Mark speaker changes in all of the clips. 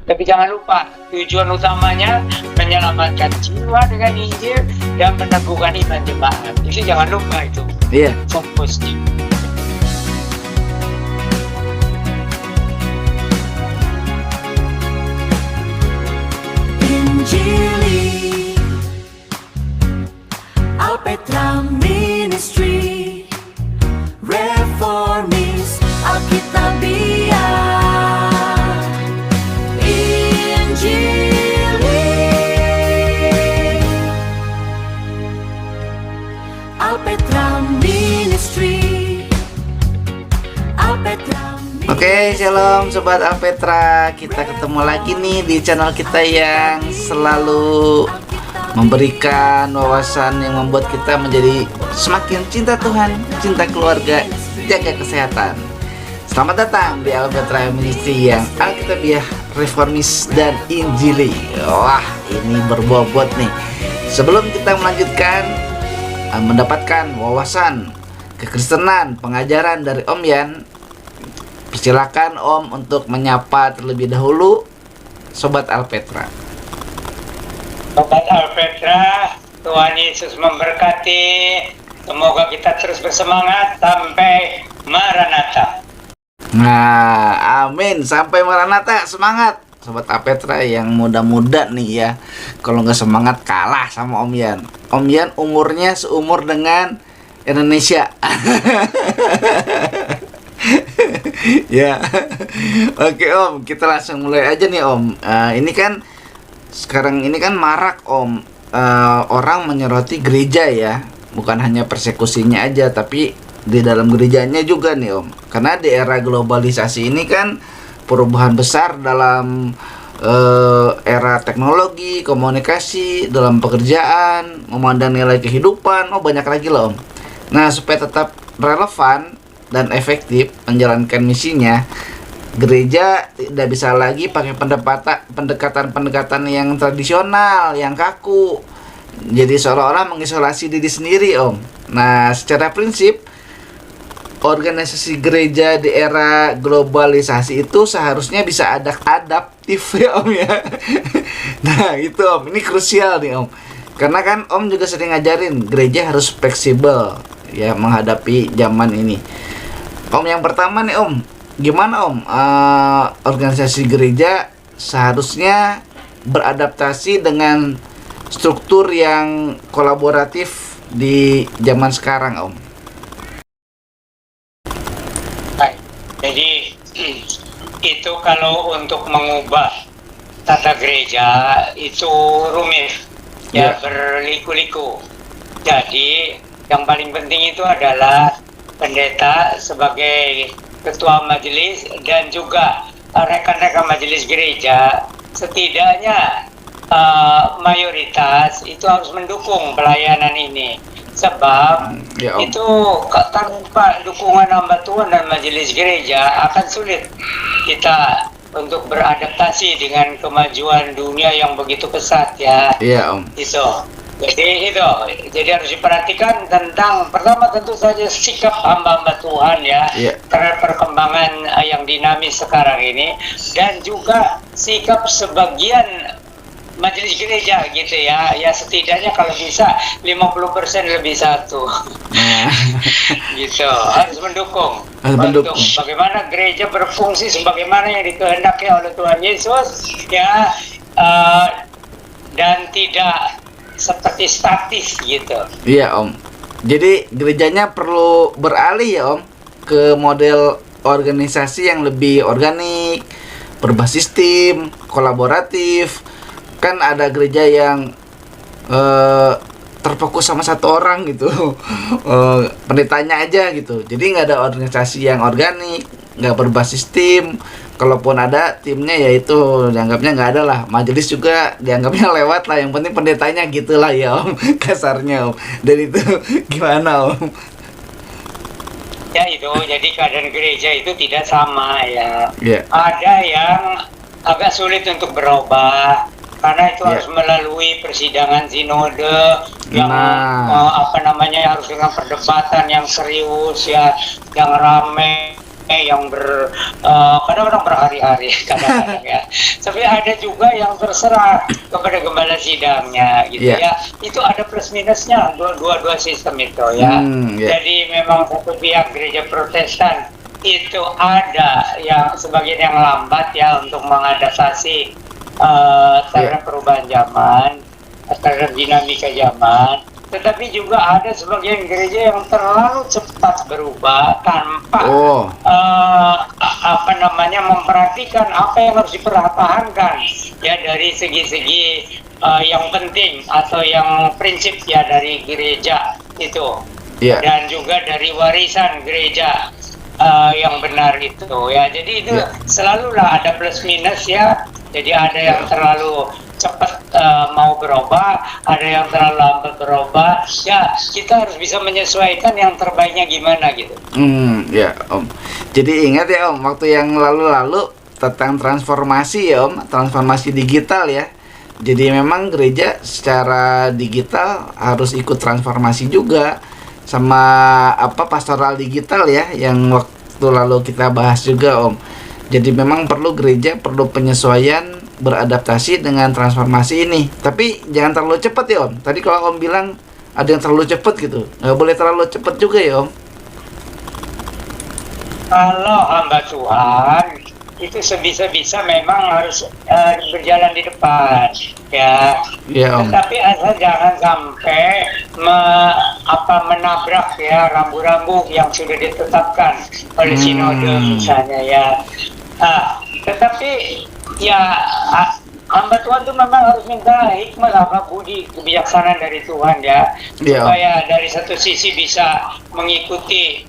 Speaker 1: Tapi jangan lupa, tujuan utamanya menyelamatkan jiwa dengan Injil dan meneguhkan iman jemaat. Itu jangan lupa itu.
Speaker 2: Iya.
Speaker 1: Fokusnya.
Speaker 3: Injili Alpetra Ministry Reformis Alkitabiah Injili Alpetra Ministry Alpetra
Speaker 2: Oke, shalom Sobat Alpetra. Kita ketemu lagi nih di channel kita yang selalu memberikan wawasan yang membuat kita menjadi semakin cinta Tuhan, cinta keluarga, jaga kesehatan. Selamat datang di Alpetra Ministry yang Alkitabiah, Reformis, dan Injili. Wah, ini berbobot nih. Sebelum kita melanjutkan mendapatkan wawasan kekristenan, pengajaran dari Om Yan, silakan Om untuk menyapa terlebih dahulu Sobat Alpetra.
Speaker 1: Sobat Alpetra, Tuhan Yesus memberkati. Semoga kita terus bersemangat sampai Maranatha.
Speaker 2: Nah, amin. Sampai Maranatha, semangat Sobat Alpetra yang muda-muda nih ya. Kalau nggak semangat kalah sama Om Yan. Om Yan umurnya seumur dengan Indonesia. Ya, oke Om, kita langsung mulai aja nih Om. Ini kan sekarang ini kan marak Om, orang menyoroti gereja ya, bukan hanya persekusinya aja, tapi di dalam gerejanya juga nih Om. Karena di era globalisasi ini kan perubahan besar dalam era teknologi, komunikasi, dalam pekerjaan, memandang nilai kehidupan, banyak lagi loh Om. Nah, supaya tetap relevan dan efektif menjalankan misinya, gereja tidak bisa lagi pakai pendekatan-pendekatan yang tradisional, yang kaku. Jadi seolah-olah mengisolasi diri sendiri Om. Nah, secara prinsip organisasi gereja di era globalisasi itu seharusnya bisa adaptif ya Om ya. Nah itu Om, ini krusial nih Om. Karena kan Om juga sering ngajarin gereja harus fleksibel ya menghadapi zaman ini. Om, yang pertama nih Om, gimana Om organisasi gereja seharusnya beradaptasi dengan struktur yang kolaboratif di zaman sekarang Om?
Speaker 1: Baik. Jadi itu kalau untuk mengubah tata gereja itu rumit ya, berliku-liku. Jadi yang paling penting itu adalah pendeta sebagai ketua majelis dan juga rekan-rekan majelis gereja setidaknya mayoritas itu harus mendukung pelayanan ini, sebab itu tanpa dukungan hamba Tuhan dan majelis gereja akan sulit kita untuk beradaptasi dengan kemajuan dunia yang begitu pesat ya.
Speaker 2: Iya Om.
Speaker 1: Jadi harus diperhatikan tentang pertama tentu saja sikap hamba-hamba Tuhan ya terhadap perkembangan yang dinamis sekarang ini, dan juga sikap sebagian majelis gereja gitu ya setidaknya kalau bisa 50% lebih satu. Gitu, harus mendukung bagaimana gereja berfungsi sebagaimana yang dikehendaki oleh Tuhan Yesus ya, dan tidak seperti statis gitu.
Speaker 2: Iya Om. Jadi gerejanya perlu beralih ya Om ke model organisasi yang lebih organik, berbasis tim, kolaboratif. Kan ada gereja yang terfokus sama satu orang gitu, pendetanya aja gitu. Jadi nggak ada organisasi yang organik, nggak berbasis tim. Kalaupun ada timnya ya itu dianggapnya nggak ada lah. Majelis juga dianggapnya lewat lah. Yang penting pendetanya gitulah ya Om, kasarnya Om. Dan itu gimana Om?
Speaker 1: Ya itu, jadi keadaan gereja itu tidak sama ya. Ada yang agak sulit untuk berubah karena itu harus melalui persidangan sinode yang harus dengan perdebatan yang serius ya, yang ramai yang kadang-kadang berhari-hari kadang-kadang ya. Tapi ada juga yang terserah kepada gembala sidangnya gitu ya. Itu ada plus minusnya dua sistem itu ya. Jadi memang satu pihak gereja Protestan itu ada yang sebagian yang lambat ya untuk mengadaptasi terhadap perubahan zaman, terhadap dinamika zaman. Tetapi juga ada sebagian gereja yang terlalu cepat berubah tanpa memperhatikan apa yang harus dipertahankan ya dari segi-segi yang penting atau yang prinsip ya dari gereja itu, dan juga dari warisan gereja yang benar itu ya. Jadi itu selalulah ada plus minus ya. Jadi ada yang terlalu cepat mau berubah, ada yang terlalu lambat berubah. Ya, kita harus bisa menyesuaikan yang terbaiknya gimana gitu.
Speaker 2: Ya Om. Jadi ingat ya Om, waktu yang lalu-lalu tentang transformasi ya Om, transformasi digital ya. Jadi memang gereja secara digital harus ikut transformasi juga sama pastoral digital ya, yang waktu lalu kita bahas juga Om. Jadi memang gereja perlu penyesuaian, beradaptasi dengan transformasi ini. Tapi jangan terlalu cepat ya Om. Tadi kalau Om bilang ada yang terlalu cepat gitu, nggak boleh terlalu cepat juga ya Om.
Speaker 1: Kalau hamba Tuhan itu sebisa-bisa memang harus berjalan di depan ya. Om. Tetapi asal jangan sampai menabrak ya rambu-rambu yang sudah ditetapkan oleh sinode misalnya ya. Tetapi ya hamba Tuhan itu memang harus minta hikmah, budi, kebijaksanaan dari Tuhan ya, supaya dari satu sisi bisa mengikuti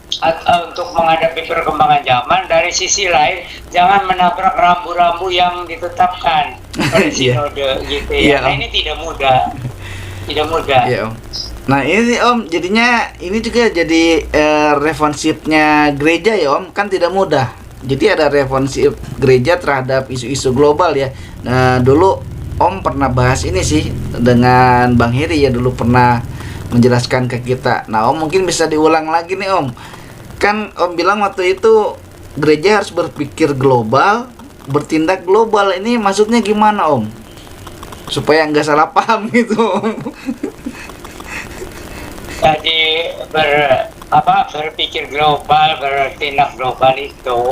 Speaker 1: untuk menghadapi perkembangan zaman, dari sisi lain jangan menabrak rambu-rambu yang ditetapkan oleh sinode gitu ya. Nah, ini tidak mudah.
Speaker 2: Om. Nah ini Om, jadinya ini juga jadi responsifnya gereja ya Om, kan tidak mudah. Jadi ada responsif gereja terhadap isu-isu global ya. Nah dulu Om pernah bahas ini sih dengan Bang Heri ya, dulu pernah menjelaskan ke kita. Nah Om mungkin bisa diulang lagi nih Om. Kan Om bilang waktu itu gereja harus berpikir global, bertindak global. Ini maksudnya gimana Om? Supaya nggak salah paham gitu Om.
Speaker 1: Jadi berpikir global, bertindak global itu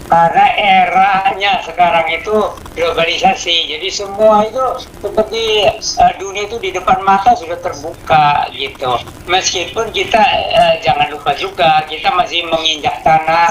Speaker 1: karena eranya sekarang itu globalisasi. Jadi semua itu seperti dunia itu di depan mata sudah terbuka gitu. Meskipun kita jangan lupa juga kita masih menginjak tanah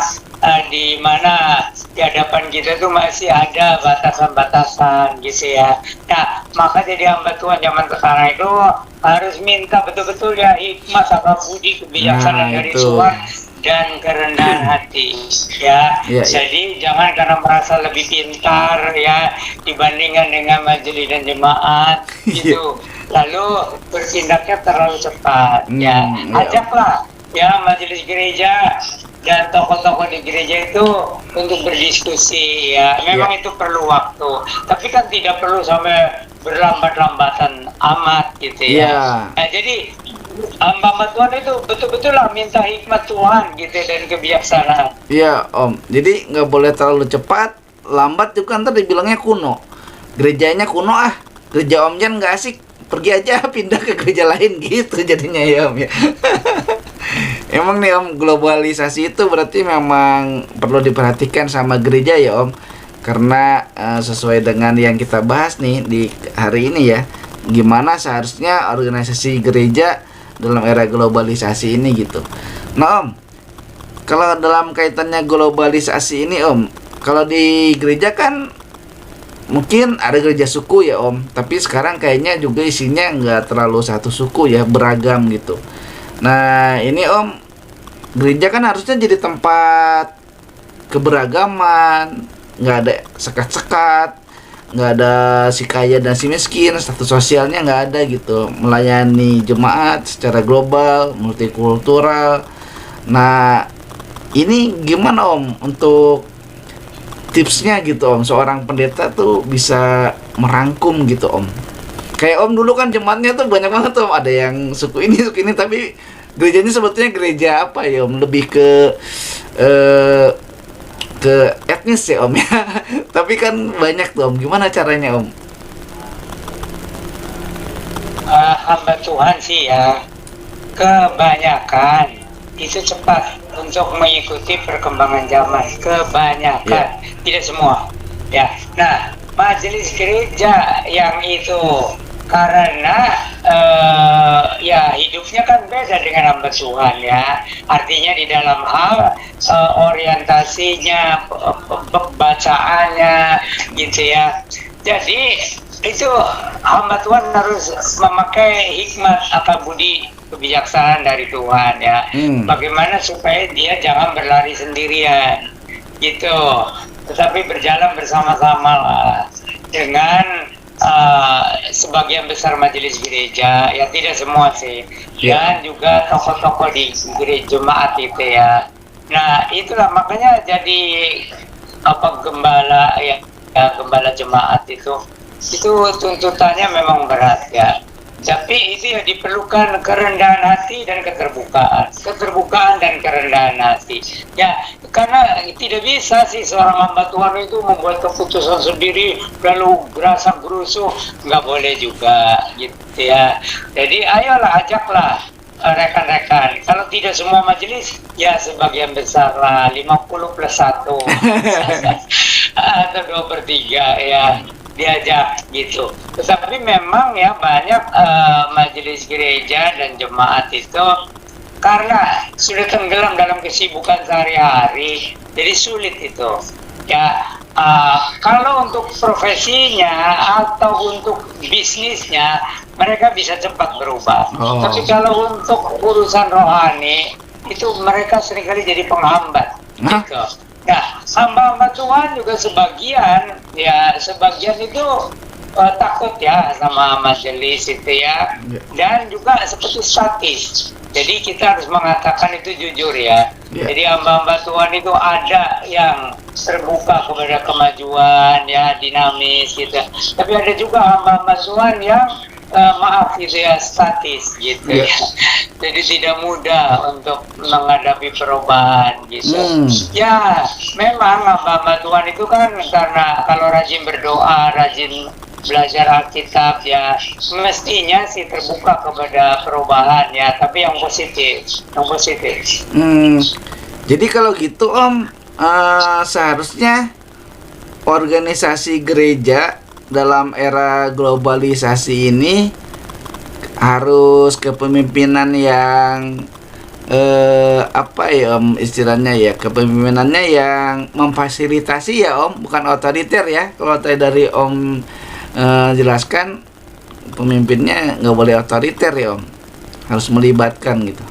Speaker 1: di mana di hadapan kita tuh masih ada batasan-batasan gitu ya. Nah, maka jadi hamba Tuhan zaman sekarang itu harus minta betul-betul ya hikmah, sabar budi, kebijaksanaan dari Tuhan dan kerendahan hati ya. Jadi jangan karena merasa lebih pintar ya dibandingkan dengan majelis dan jemaat gitu, lalu bertindaknya terlalu cepat ya. Ajaklah ya majelis gereja dan tokoh-tokoh di gereja itu untuk berdiskusi ya. Memang itu perlu waktu, tapi kan tidak perlu sampai berlambat-lambatan amat gitu ya. Nah, jadi hamba Tuhan itu betul-betul lah minta hikmat Tuhan gitu dan kebijaksanaan. Iya
Speaker 2: Om, jadi nggak boleh terlalu cepat, lambat juga ntar dibilangnya kuno. Gerejanya kuno gereja Om Jan nggak asik, pergi aja pindah ke gereja lain gitu jadinya ya Om ya. Emang nih Om, globalisasi itu berarti memang perlu diperhatikan sama gereja ya Om. Karena sesuai dengan yang kita bahas nih di hari ini ya, gimana seharusnya organisasi gereja dalam era globalisasi ini gitu. Nah Om, kalau dalam kaitannya globalisasi ini Om, kalau di gereja kan mungkin ada gereja suku ya Om, tapi sekarang kayaknya juga isinya nggak terlalu satu suku ya, beragam gitu. Nah ini Om, gereja kan harusnya jadi tempat keberagaman, nggak ada sekat-sekat, nggak ada si kaya dan si miskin, status sosialnya nggak ada gitu, melayani jemaat secara global, multikultural. Nah ini gimana Om untuk tipsnya gitu Om, seorang pendeta tuh bisa merangkum gitu Om. Kayak Om dulu kan jemaatnya tuh banyak banget Om, ada yang suku ini, tapi gerejanya sebetulnya gereja apa ya Om, lebih ke ke etnis ya Om ya. Tapi kan banyak tuh Om. Gimana caranya Om?
Speaker 1: Hamba Tuhan sih ya, kebanyakan itu cepat untuk mengikuti perkembangan zaman. Kebanyakan, tidak semua. Ya, nah majelis gereja yang itu karena ya hidupnya kan beda dengan hamba Tuhan ya. Artinya di dalam hal orientasinya, bacaannya gitu ya. Jadi itu hamba Tuhan harus memakai hikmat akal budi kebijaksanaan dari Tuhan ya. Bagaimana supaya dia jangan berlari sendirian gitu, tetapi berjalan bersama-sama lah dengan sebagian besar majelis gereja ya, tidak semua sih, dan juga tokoh-tokoh di gereja jemaat itu ya. Nah itulah makanya jadi gembala ya, gembala jemaat itu tuntutannya memang berat ya. Tapi itu ya diperlukan kerendahan hati dan keterbukaan dan kerendahan hati. Ya, karena tidak bisa sih seorang hamba Tuhan itu membuat keputusan sendiri lalu gerasa gerusuh, nggak boleh juga gitu ya. Jadi ayolah, ajaklah rekan-rekan. Kalau tidak semua majelis, ya sebagian besar lah 50+1 atau 2/3 ya, diajak gitu. Tetapi memang ya banyak majelis gereja dan jemaat itu karena sudah tenggelam dalam kesibukan sehari-hari, jadi sulit itu ya. Kalau untuk profesinya atau untuk bisnisnya mereka bisa cepat berubah. Tapi kalau untuk urusan rohani itu mereka seringkali jadi penghambat gitu. Nah, hamba-hamba Tuhan juga sebagian itu takut ya sama majelis itu ya, dan juga seperti statis. Jadi kita harus mengatakan itu jujur ya. Jadi hamba-hamba Tuhan itu ada yang terbuka kepada kemajuan ya, dinamis gitu. Tapi ada juga hamba-hamba Tuhan yang maaf gitu ya, statis gitu ya. Jadi tidak mudah untuk menghadapi perubahan gitu. Ya, memang hamba-hamba Tuhan itu kan karena kalau rajin berdoa, rajin belajar Alkitab ya, mestinya sih terbuka kepada perubahan ya, tapi yang positif.
Speaker 2: Jadi kalau gitu Om, seharusnya organisasi gereja dalam era globalisasi ini harus kepemimpinan yang Om, istilahnya ya, kepemimpinannya yang memfasilitasi ya Om, bukan otoriter ya. Kalau tadi dari Om jelaskan, pemimpinnya nggak boleh otoriter ya Om, harus melibatkan gitu.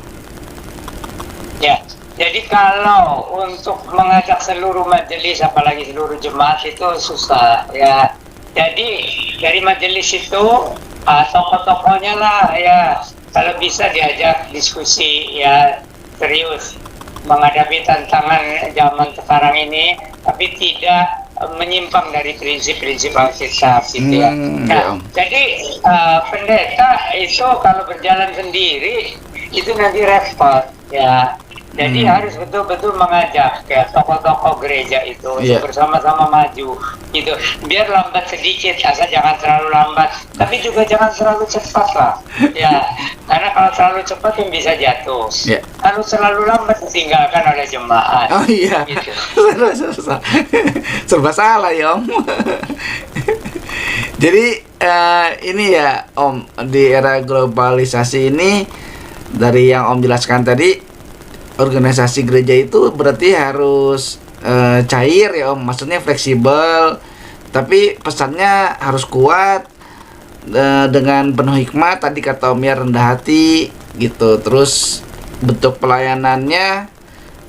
Speaker 1: Ya, jadi kalau untuk mengajak seluruh majelis, apalagi seluruh jemaat itu susah ya. Jadi dari majelis itu tokoh-tokohnya lah ya, kalau bisa diajak diskusi ya, serius menghadapi tantangan zaman sekarang ini, tapi tidak menyimpang dari prinsip-prinsip Alkitab gitu ya. Nah, jadi pendeta itu kalau berjalan sendiri itu nanti repot ya. Jadi harus betul-betul mengajak ya tokoh-tokoh gereja itu untuk bersama-sama maju gitu. Biar lambat sedikit, asal jangan terlalu lambat, tapi juga jangan terlalu cepat lah ya. Karena kalau terlalu cepat yang bisa jatuh. Kalau terlalu lambat ditinggalkan oleh jemaat.
Speaker 2: Oh iya.
Speaker 1: Gitu.
Speaker 2: Serba salah ya Om. Jadi ini ya Om, di era globalisasi ini, dari yang Om jelaskan tadi, organisasi gereja itu berarti harus cair ya Om, maksudnya fleksibel, tapi pesannya harus kuat, dengan penuh hikmat, tadi kata Om ya, rendah hati gitu. Terus bentuk pelayanannya,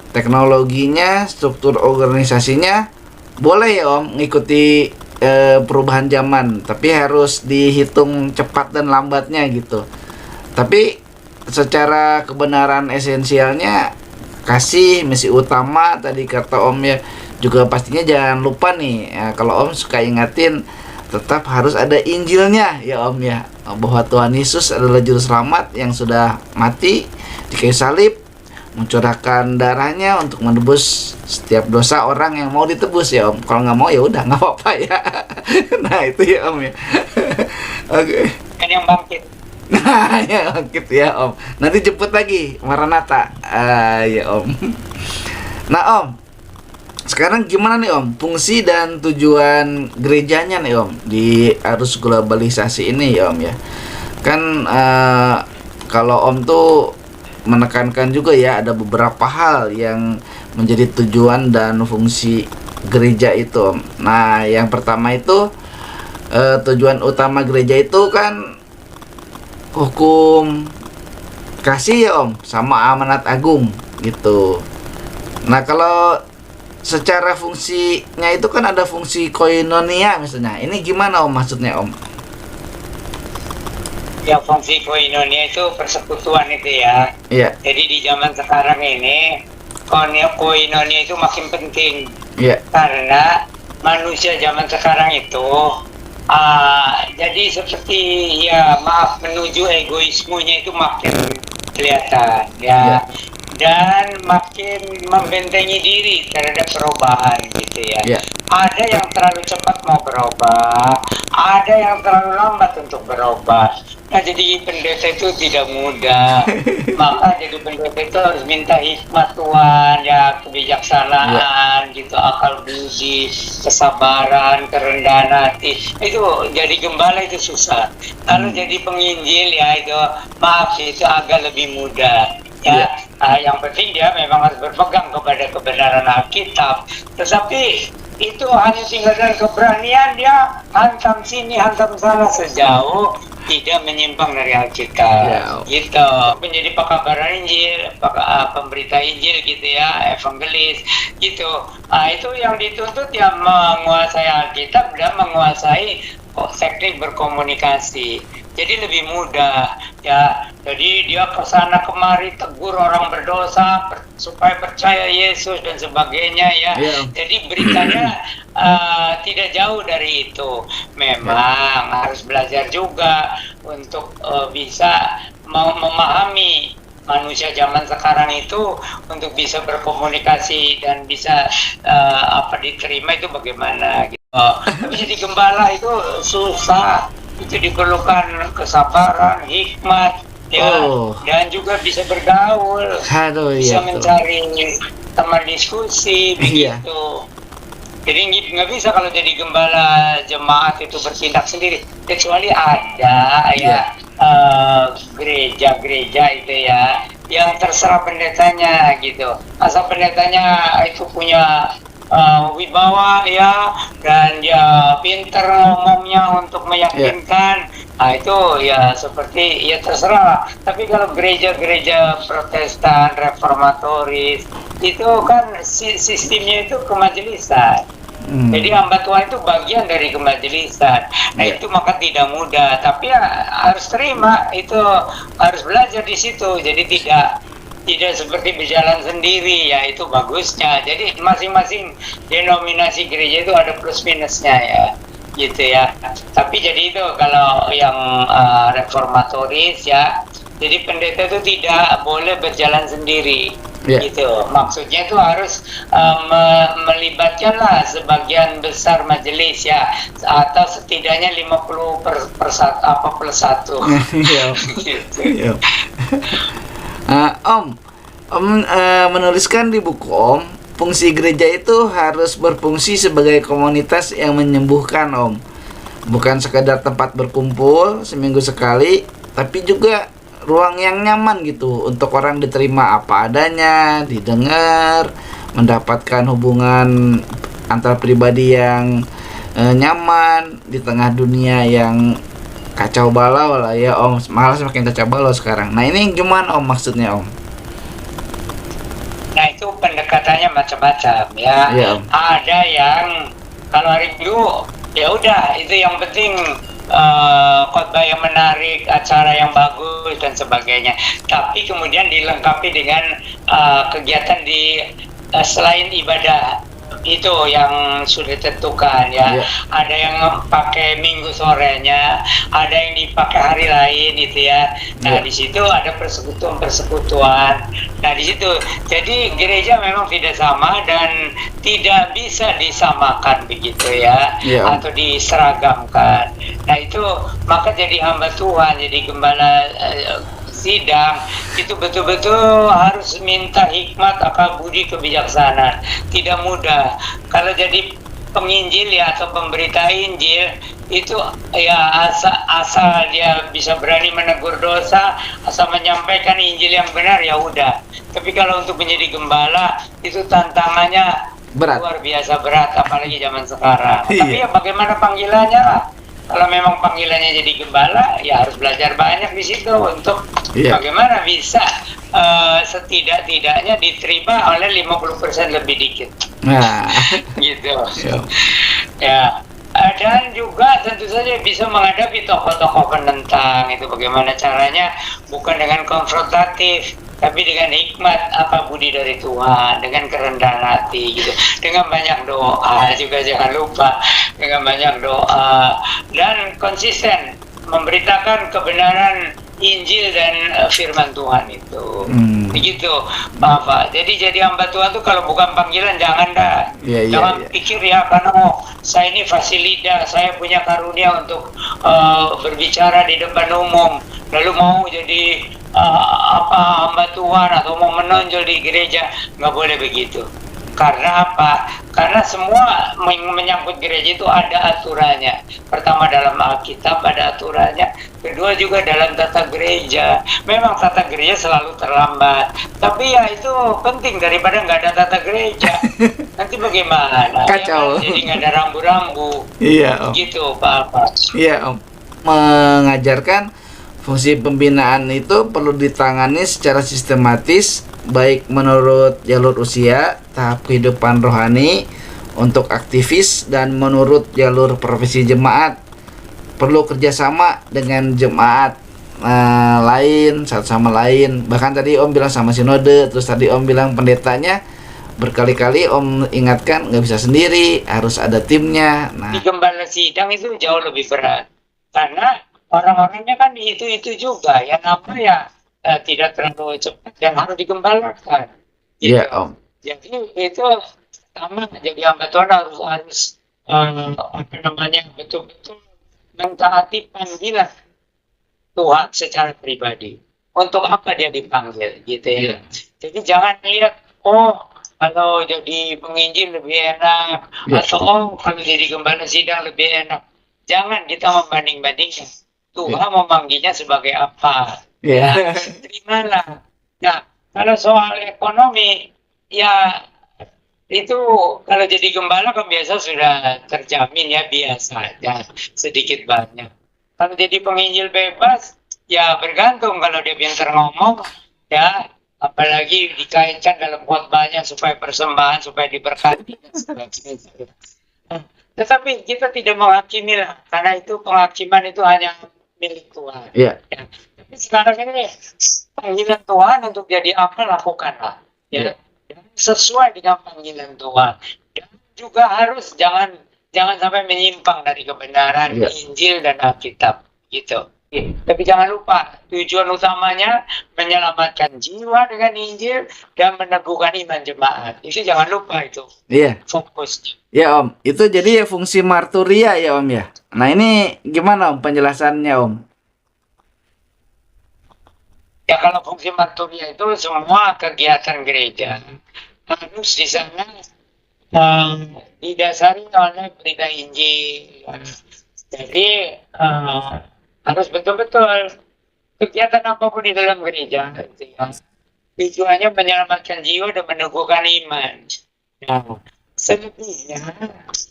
Speaker 2: teknologinya, struktur organisasinya boleh ya Om ngikuti perubahan zaman, tapi harus dihitung cepat dan lambatnya gitu. Tapi secara kebenaran esensialnya, kasih misi utama, tadi kata Om ya, juga pastinya jangan lupa nih ya, kalau Om suka ingatin, tetap harus ada Injilnya ya Om ya, bahwa Tuhan Yesus adalah juru selamat yang sudah mati di kayu salib mencurahkan darahnya untuk menebus setiap dosa orang yang mau ditebus ya Om. Kalau nggak mau ya udah nggak apa-apa ya. Nah itu ya Om ya. Oke.
Speaker 1: Kan yang bangkit.
Speaker 2: Nah ya gitu ya Om. Nanti jemput lagi Maranatha. Ya Om. Nah Om, sekarang gimana nih Om fungsi dan tujuan gerejanya nih Om di arus globalisasi ini ya Om ya. Kan kalau Om tuh menekankan juga ya ada beberapa hal yang menjadi tujuan dan fungsi gereja itu Om. Nah yang pertama itu tujuan utama gereja itu kan hukum kasih ya Om sama amanat agung gitu. Nah kalau secara fungsinya itu kan ada fungsi koinonia misalnya. Ini gimana Om maksudnya Om?
Speaker 1: Ya fungsi koinonia itu persekutuan itu ya.
Speaker 2: Iya.
Speaker 1: Jadi di zaman sekarang ini koinonia itu makin penting.
Speaker 2: Iya.
Speaker 1: Karena manusia zaman sekarang itu jadi seperti ya maaf menuju egoismenya itu makin kelihatan ya. Dan makin membentengi diri terhadap perubahan gitu ya.
Speaker 2: Yeah.
Speaker 1: Ada yang terlalu cepat mau berubah, ada yang terlalu lambat untuk berubah. Nah jadi pendeta itu tidak mudah. Maka jadi pendeta itu harus minta hikmat Tuhan ya, kebijaksanaan gitu, akal budi, kesabaran, kerendahan hati. Itu jadi gembala itu susah. Kalau jadi penginjil ya itu maaf itu agak lebih mudah. Ya, yang penting dia memang harus berpegang kepada kebenaran Alkitab. Tetapi itu hanya tinggal dengan keberanian dia hantam sini, hantam sana sejauh tidak menyimpang dari Alkitab. Gitu. Menjadi pekabaran Injil, pemberita Injil gitu ya, evangelis gitu. Itu yang dituntut yang menguasai Alkitab dan menguasai teknik berkomunikasi. Jadi lebih mudah ya. Jadi dia kesana kemari tegur orang berdosa supaya percaya Yesus dan sebagainya ya. Jadi beritanya tidak jauh dari itu. Memang harus belajar juga untuk bisa memahami manusia zaman sekarang itu untuk bisa berkomunikasi dan bisa diterima itu bagaimana gitu. Tapi jadi gembala itu susah. Itu diperlukan kesabaran, hikmat, ya, dan juga bisa bergaul, bisa mencari teman diskusi, begitu. Jadi nggak bisa kalau jadi gembala jemaat itu bertindak sendiri, kecuali ada gereja-gereja itu ya, yang terserah pendetanya gitu. Asal pendetanya itu punya wibawa ya, dan dia pinter ngomongnya untuk meyakinkan, itu ya seperti ya terserah. Tapi kalau gereja-gereja Protestan, Reformatoris itu kan sistemnya itu kemajelisaan. Jadi hamba Tuhan itu bagian dari kemajelisaan. Nah itu maka tidak mudah, tapi ya harus terima, itu harus belajar di situ. Jadi tidak seperti berjalan sendiri ya, itu bagusnya. Jadi masing-masing denominasi gereja itu ada plus minusnya ya, gitu ya. Tapi jadi itu kalau yang reformatoris ya, jadi pendeta itu tidak boleh berjalan sendiri. Gitu. Maksudnya itu harus melibatkanlah sebagian besar majelis ya, atau setidaknya 50 per plus 1. Gitu.
Speaker 2: Om menuliskan di buku Om, fungsi gereja itu harus berfungsi sebagai komunitas yang menyembuhkan Om. Bukan sekadar tempat berkumpul seminggu sekali, tapi juga ruang yang nyaman gitu untuk orang diterima apa adanya, didengar, mendapatkan hubungan antar pribadi yang nyaman di tengah dunia yang kacau balau lah ya Om. Malah semakin kacau balau sekarang. Nah ini gimana Om maksudnya Om?
Speaker 1: Nah itu pendekatannya macam-macam ya. Ada yang kalau hari dulu ya udah itu yang penting khotbah yang menarik, acara yang bagus dan sebagainya. Tapi kemudian dilengkapi dengan kegiatan di selain ibadah itu yang sudah ditentukan ya.
Speaker 2: Iya.
Speaker 1: Ada yang pakai minggu sorenya, ada yang dipakai hari lain itu ya. Nah,
Speaker 2: Iya.
Speaker 1: di situ ada persekutuan-persekutuan. Nah, di situ jadi gereja memang tidak sama dan tidak bisa disamakan begitu ya,
Speaker 2: Iya, Om.
Speaker 1: atau diseragamkan. Nah, itu maka jadi hamba Tuhan, jadi gembala sidang itu betul-betul harus minta hikmat, akal budi, kebijaksanaan. Tidak mudah. Kalau jadi penginjil ya atau pemberita Injil itu ya asal dia bisa berani menegur dosa, asal menyampaikan Injil yang benar ya udah. Tapi kalau untuk menjadi gembala itu tantangannya
Speaker 2: Berat.
Speaker 1: luar biasa berat, apalagi zaman sekarang.
Speaker 2: Iya.
Speaker 1: Tapi ya bagaimana panggilannya lah. Kalau memang panggilannya jadi gembala, ya harus belajar banyak di situ untuk
Speaker 2: Iya.
Speaker 1: bagaimana bisa setidak-tidaknya diterima oleh 50% lebih dikit,
Speaker 2: Nah,
Speaker 1: gitu.
Speaker 2: iya.
Speaker 1: Ya, dan juga tentu saja bisa menghadapi tokoh-tokoh penentang itu bagaimana caranya, bukan dengan konfrontatif, tapi dengan hikmat, apa budi dari Tuhan, dengan kerendahan hati gitu, dengan banyak doa juga jangan lupa, dengan banyak doa dan konsisten memberitakan kebenaran Injil dan firman Tuhan itu. Begitu, Bapak. Jadi hamba Tuhan tuh kalau bukan panggilan jangan dah.
Speaker 2: Iya, iya,
Speaker 1: Jangan
Speaker 2: iya.
Speaker 1: pikir ya karena saya ini fasilida, saya punya karunia untuk berbicara di depan umum, lalu mau jadi hamba Tuhan atau mau menonjol di gereja, nggak boleh begitu. Karena apa? Karena semua menyangkut gereja itu ada aturannya. Pertama dalam Alkitab ada aturannya. Kedua juga dalam tata gereja. Memang tata gereja selalu terlambat. Tapi ya itu penting daripada nggak ada tata gereja. Nanti bagaimana?
Speaker 2: Kacau.
Speaker 1: Ya kan? Jadi nggak ada rambu-rambu.
Speaker 2: Iya, Om.
Speaker 1: Gitu, Pak.
Speaker 2: Iya, Om. Mengajarkan fungsi pembinaan itu perlu ditangani secara sistematis, baik menurut jalur usia, tahap kehidupan rohani, untuk aktivis, dan menurut jalur profesi jemaat. Perlu kerjasama dengan jemaat lain, satu sama lain. Bahkan tadi Om bilang sama sinode, terus tadi Om bilang pendetanya, berkali-kali Om ingatkan nggak bisa sendiri, harus ada timnya. Nah,
Speaker 1: Di gembala sidang itu jauh lebih berat. Karena orang-orangnya kan itu juga ya, nama ya tidak terlalu cepat dan harus digembalakan.
Speaker 2: iya, Om.
Speaker 1: Jadi itu sama, jadi hamba Tuhan harus betul-betul mentaati panggilan Tuhan secara pribadi. Untuk apa dia dipanggil gitu ya. Jadi jangan lihat kalau jadi penginjil lebih enak,
Speaker 2: Iya.
Speaker 1: atau kalau jadi gembala sidang lebih enak. Jangan kita membanding-bandingkan. Tuhan memanggilnya sebagai apa?
Speaker 2: Iya.
Speaker 1: Terimalah. Nah, kalau soal ekonomi, ya itu kalau jadi gembala kan biasa sudah terjamin ya, biasa ya, sedikit banyak. Kalau jadi penginjil bebas, ya bergantung kalau dia pintar ngomong, ya apalagi dikaitkan dalam khotbahnya supaya persembahan, supaya diberkati dan sebagainya. Tetapi kita tidak menghakimi lah, karena itu penghakiman itu hanya milik Tuhan.
Speaker 2: Iya.
Speaker 1: Ya. Tapi sekarang ini panggilan Tuhan untuk jadi apa, lakukanlah. Ya. Sesuai dengan panggilan Tuhan. Dan juga harus jangan sampai menyimpang dari kebenaran
Speaker 2: Ya.
Speaker 1: Injil dan Alkitab gitu. Tapi jangan lupa tujuan utamanya menyelamatkan jiwa dengan Injil dan meneguhkan iman jemaat. Itu jangan lupa itu
Speaker 2: Iya.
Speaker 1: fokusnya.
Speaker 2: Ya, Om. Itu jadi fungsi marturia ya, Om ya. Nah, ini gimana Om penjelasannya, Om?
Speaker 1: Ya kalau fungsi marturia itu semua kegiatan gereja harus di sana didasari oleh berita Injil. Jadi harus betul-betul kegiatan apapun di dalam gereja gitu ya, tujuannya menyelamatkan jiwa dan meneguhkan iman. Nah, selebihnya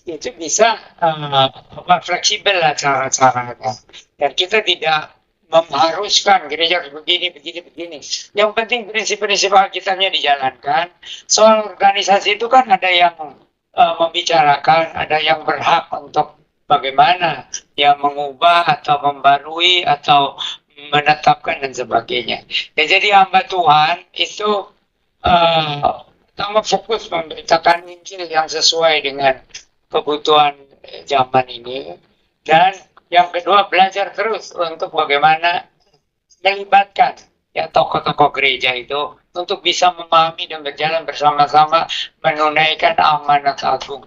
Speaker 1: itu bisa fleksibel lah cara-caranya. Dan kita tidak mengharuskan gereja harus begini. Yang penting prinsip-prinsip Alkitabnya dijalankan. Soal organisasi itu kan ada yang membicarakan, ada yang berhak untuk bagaimana ya mengubah atau membarui atau menetapkan dan sebagainya. Ya, jadi hamba Tuhan itu Pertama fokus memberitakan Injil yang sesuai dengan kebutuhan zaman ini. Dan yang kedua belajar terus untuk bagaimana melibatkan ya tokoh-tokoh gereja itu untuk bisa memahami dan berjalan bersama-sama menunaikan amanat agung.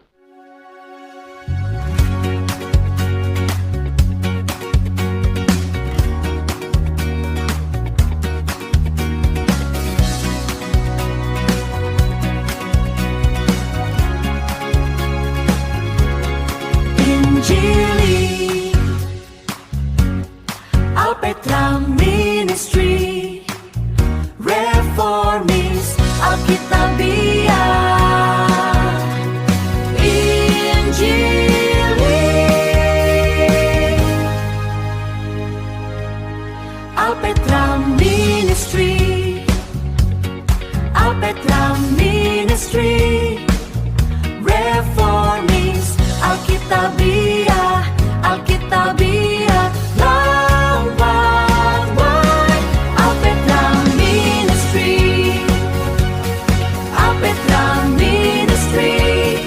Speaker 3: Injili Alpetra Ministry Reformis Alkitabiah Injili Alpetra Ministry Alpetra Ministry Reformis Alkitabiah Alkitabiah worldwide Alpetra Ministry Alpetra Ministry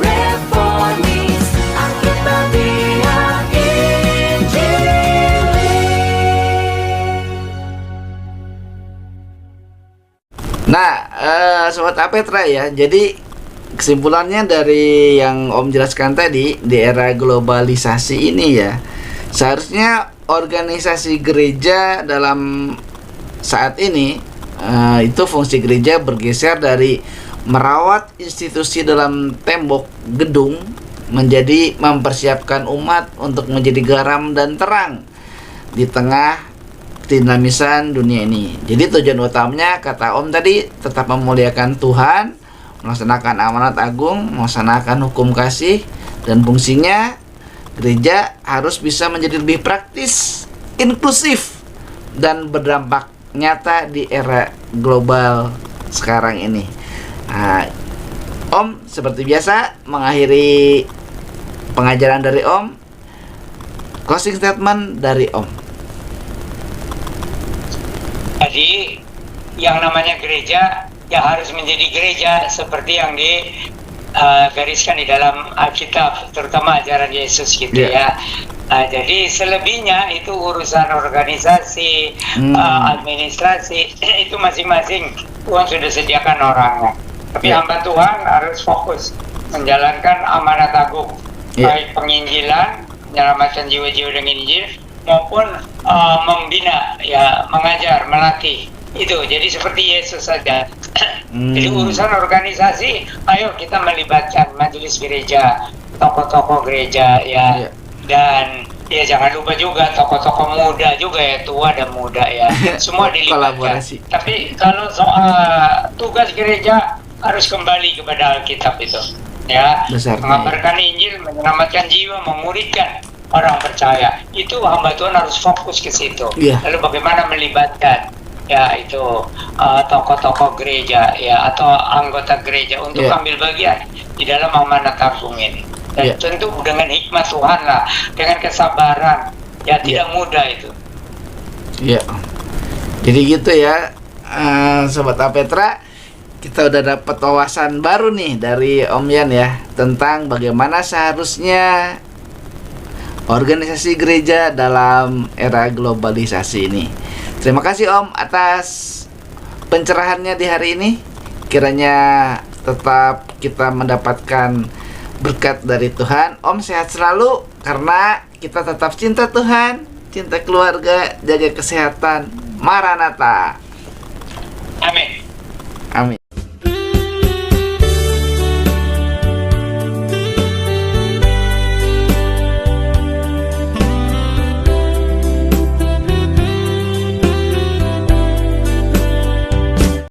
Speaker 3: Reformis Alkitabiah Injili.
Speaker 2: Nah, Sobat Apetra ya, jadi kesimpulannya dari yang Om jelaskan tadi, di era globalisasi ini ya, seharusnya organisasi gereja dalam saat ini itu fungsi gereja bergeser dari merawat institusi dalam tembok gedung menjadi mempersiapkan umat untuk menjadi garam dan terang di tengah dinamisan dunia ini. Jadi tujuan utamanya kata Om tadi tetap memuliakan Tuhan, melaksanakan amanat agung, melaksanakan hukum kasih, dan fungsinya gereja harus bisa menjadi lebih praktis, inklusif, dan berdampak nyata di era global sekarang ini. Nah, Om seperti biasa mengakhiri pengajaran dari Om, closing statement dari Om.
Speaker 1: Jadi yang namanya gereja ya harus menjadi gereja seperti yang digariskan di dalam Alkitab, terutama ajaran Yesus gitu ya. Jadi selebihnya itu urusan organisasi, administrasi itu masing-masing Tuhan sudah sediakan orangnya. Tapi hamba Tuhan harus fokus menjalankan amanat agung, baik penginjilan, menyelamatkan jiwa-jiwa dengan Injil, maupun membina, ya mengajar, melatih. Itu jadi seperti Yesus saja. Jadi urusan organisasi, ayo kita melibatkan majelis gereja, tokoh-tokoh gereja ya. Dan ya jangan lupa juga tokoh-tokoh muda juga ya, tua dan muda ya. Semua dilibatkan. Tapi kalau soal tugas gereja harus kembali kepada Alkitab itu. Ya, mengabarkan Injil, menyelamatkan jiwa, memuridkan orang percaya. Itu hamba Tuhan harus fokus ke situ. Lalu bagaimana melibatkan ya itu tokoh-tokoh gereja ya atau anggota gereja untuk ambil bagian di dalam amanat agung ini. Dan tentu dengan hikmat Tuhan lah, dengan kesabaran, ya tidak mudah itu.
Speaker 2: Iya. Jadi gitu ya, Sobat Apetra, kita udah dapat wawasan baru nih dari Om Yan ya tentang bagaimana seharusnya organisasi gereja dalam era globalisasi ini. Terima kasih Om atas pencerahannya di hari ini. Kiranya tetap kita mendapatkan berkat dari Tuhan. Om sehat selalu karena kita tetap cinta Tuhan, cinta keluarga, jaga kesehatan. Maranatha.
Speaker 1: Amin.
Speaker 2: Amin.